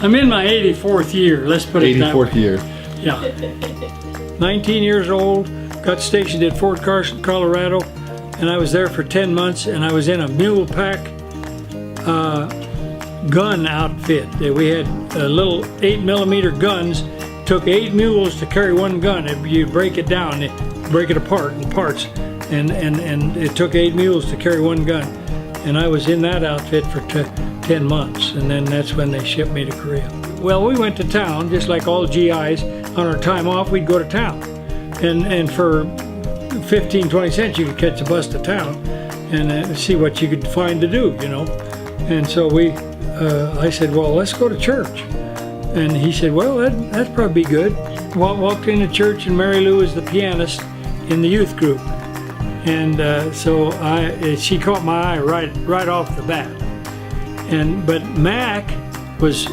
I'm in my 84th year, let's put it that way. 84th year. Yeah. 19 years old, got stationed at Fort Carson, Colorado, and I was there for 10 months, and I was in a mule pack gun outfit. We had little 8mm guns. Took 8 mules to carry one gun. You break it down, break it apart in parts, and it took 8 mules to carry one gun. And I was in that outfit for 10 months, and then that's when they shipped me to Korea. Well, we went to town, just like all GIs. On our time off, we'd go to town. And for 15, 20 cents, you could catch a bus to town and see what you could find to do, you know. And so I said, well, let's go to church. And he said, well, that'd probably be good. Walked into church, and Mary Lou was the pianist in the youth group. And so she caught my eye right off the bat. But Mac was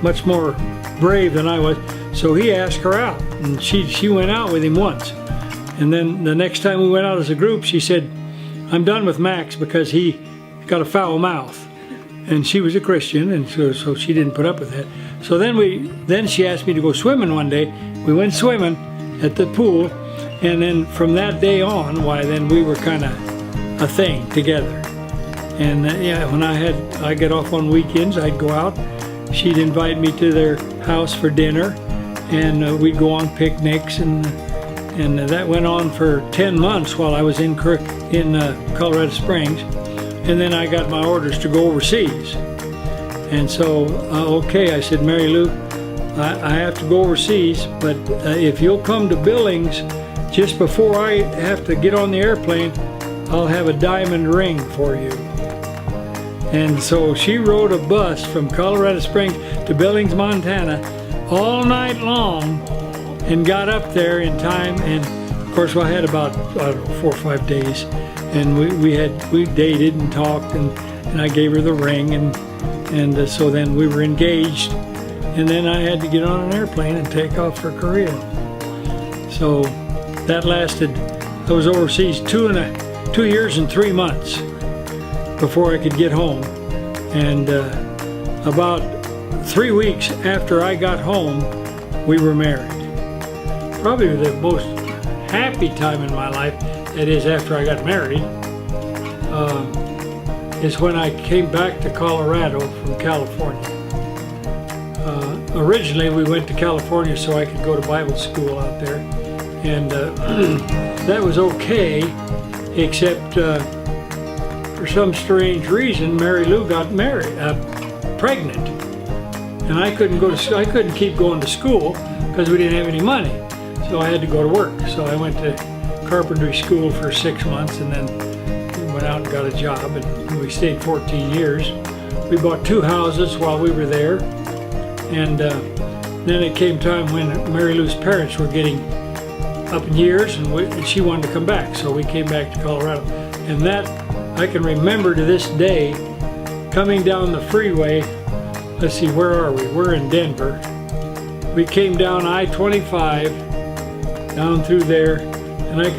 much more brave than I was, so he asked her out, and she went out with him once. And then the next time we went out as a group, she said, I'm done with Max because he got a foul mouth. And she was a Christian, and so she didn't put up with that. So then she asked me to go swimming one day. We went swimming at the pool, and then from that day on, then we were kind of a thing together. And yeah, when I get off on weekends, I'd go out. She'd invite me to their house for dinner, and we'd go on picnics, and that went on for 10 months while I was in Colorado Springs. And then I got my orders to go overseas. And so, okay, I said, Mary Lou, I have to go overseas, but if you'll come to Billings just before I have to get on the airplane, I'll have a diamond ring for you. And so she rode a bus from Colorado Springs to Billings, Montana, all night long, and got up there in time. And of course, I had about, I don't know, 4 or 5 days. And we dated and talked, and I gave her the ring, and so then we were engaged, and then I had to get on an airplane and take off for Korea. So that lasted, I was overseas 2 years and 3 months before I could get home. And about 3 weeks after I got home, we were married. Probably the most happy time in my life, that is after I got married, is when I came back to Colorado from California. Originally we went to California so I could go to Bible school out there, and that was okay, except for some strange reason Mary Lou got pregnant, and I couldn't keep going to school because we didn't have any money, so I had to go to work. So I went to carpentry school for 6 months, and then went out and got a job, and we stayed 14 years. We bought 2 houses while we were there, and then it came time when Mary Lou's parents were getting up in years, and she wanted to come back, so we came back to Colorado. And that, I can remember to this day, coming down the freeway. Let's see, where are we? We're in Denver. We came down I-25, down through there, and I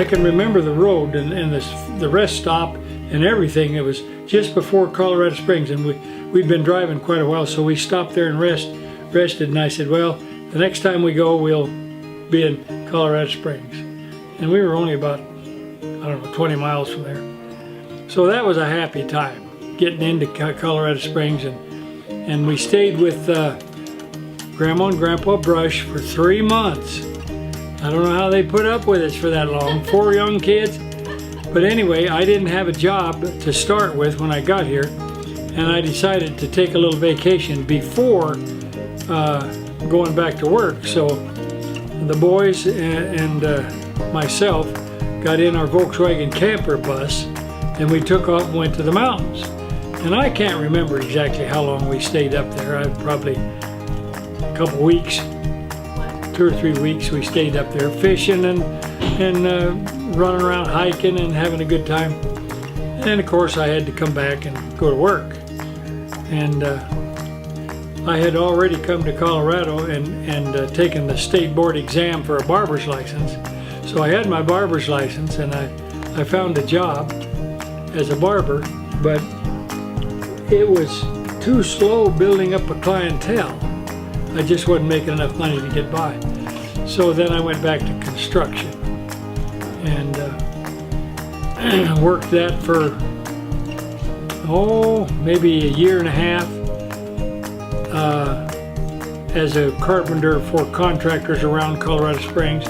can remember the road and the rest stop and everything. It was just before Colorado Springs, and we'd been driving quite a while, so we stopped there and rested. And I said, well, the next time we go, we'll be in Colorado Springs. And we were only about, I don't know, 20 miles from there. So that was a happy time, getting into Colorado Springs, and we stayed with Grandma and Grandpa Brush for 3 months. I don't know how they put up with us for that long, 4 young kids. But anyway, I didn't have a job to start with when I got here, and I decided to take a little vacation before going back to work. So the boys and myself got in our Volkswagen camper bus, and we took off and went to the mountains. And I can't remember exactly how long we stayed up there. Probably a couple weeks, 2 or 3 weeks we stayed up there fishing and running around hiking and having a good time. And of course I had to come back and go to work. And I had already come to Colorado and taken the state board exam for a barber's license. So I had my barber's license, and I found a job as a barber, but it was too slow building up a clientele. I just wasn't making enough money to get by. So then I went back to construction and worked that for, maybe a year and a half as a carpenter for contractors around Colorado Springs.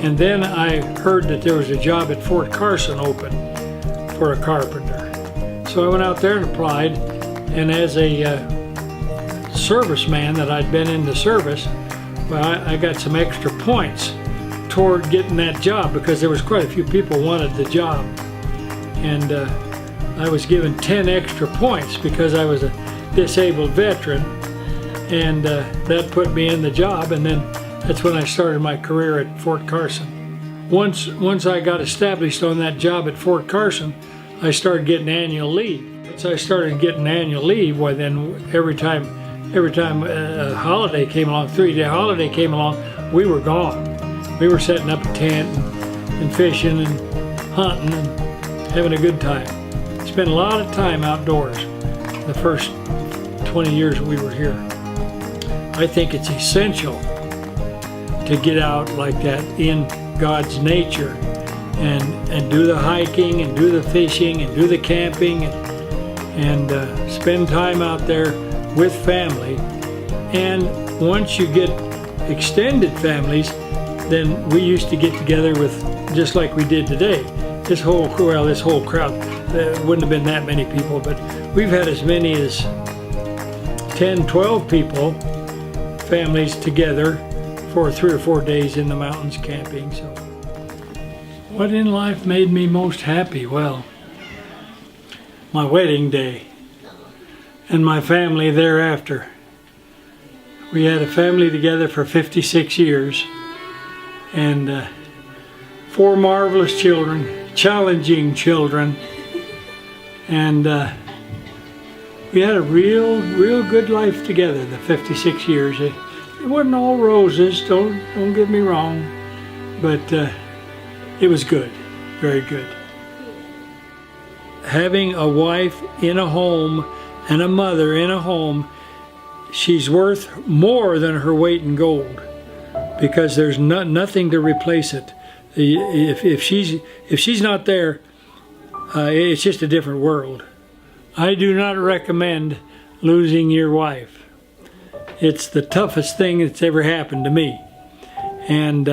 And then I heard that there was a job at Fort Carson open for a carpenter. So I went out there and applied, and as a serviceman that I'd been in the service, well, I got some extra points toward getting that job because there was quite a few people wanted the job. And I was given 10 extra points because I was a disabled veteran, and that put me in the job, and then that's when I started my career at Fort Carson. Once I got established on that job at Fort Carson, I started getting annual leave. Once I started getting annual leave, well then every time a holiday came along, 3-day holiday came along, we were gone. We were setting up a tent and fishing and hunting and having a good time. Spent a lot of time outdoors the first 20 years we were here. I think it's essential to get out like that in God's nature and do the hiking and do the fishing and do the camping and spend time out there with family. And once you get extended families, then we used to get together with, just like we did today. This whole crowd, there wouldn't have been that many people, but we've had as many as 10, 12 people, families together for 3 or 4 days in the mountains camping. So what in life made me most happy? Well, my wedding day and my family thereafter. We had a family together for 56 years, and 4 marvelous children, challenging children, and we had a real good life together, the 56 years. It wasn't all roses, don't get me wrong, but it was good, very good. Having a wife in a home and a mother in a home, she's worth more than her weight in gold, because there's nothing to replace it. If she's not there, it's just a different world. I do not recommend losing your wife. It's the toughest thing that's ever happened to me, and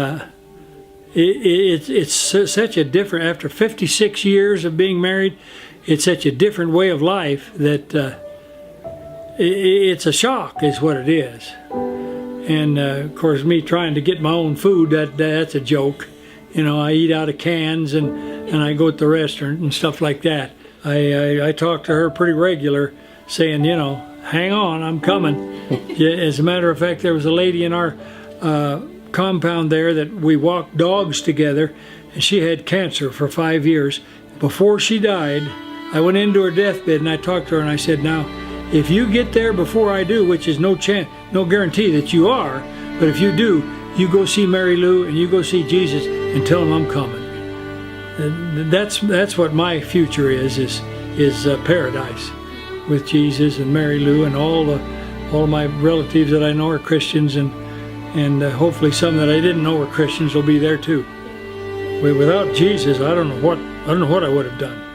it's such a different. After 56 years of being married, it's such a different way of life that it's a shock, is what it is. And of course, me trying to get my own food, that's a joke. You know, I eat out of cans and I go to the restaurant and stuff like that. I talk to her pretty regular, saying, you know, hang on, I'm coming. Yeah, as a matter of fact, there was a lady in our compound there that we walked dogs together, and she had cancer for 5 years. Before she died, I went into her deathbed and I talked to her and I said, now, if you get there before I do, which is no guarantee that you are, but if you do, you go see Mary Lou and you go see Jesus and tell him I'm coming. And that's what my future is paradise with Jesus and Mary Lou, and all of my relatives that I know are Christians, and hopefully some that I didn't know were Christians will be there too. Without Jesus, I don't know what I would have done.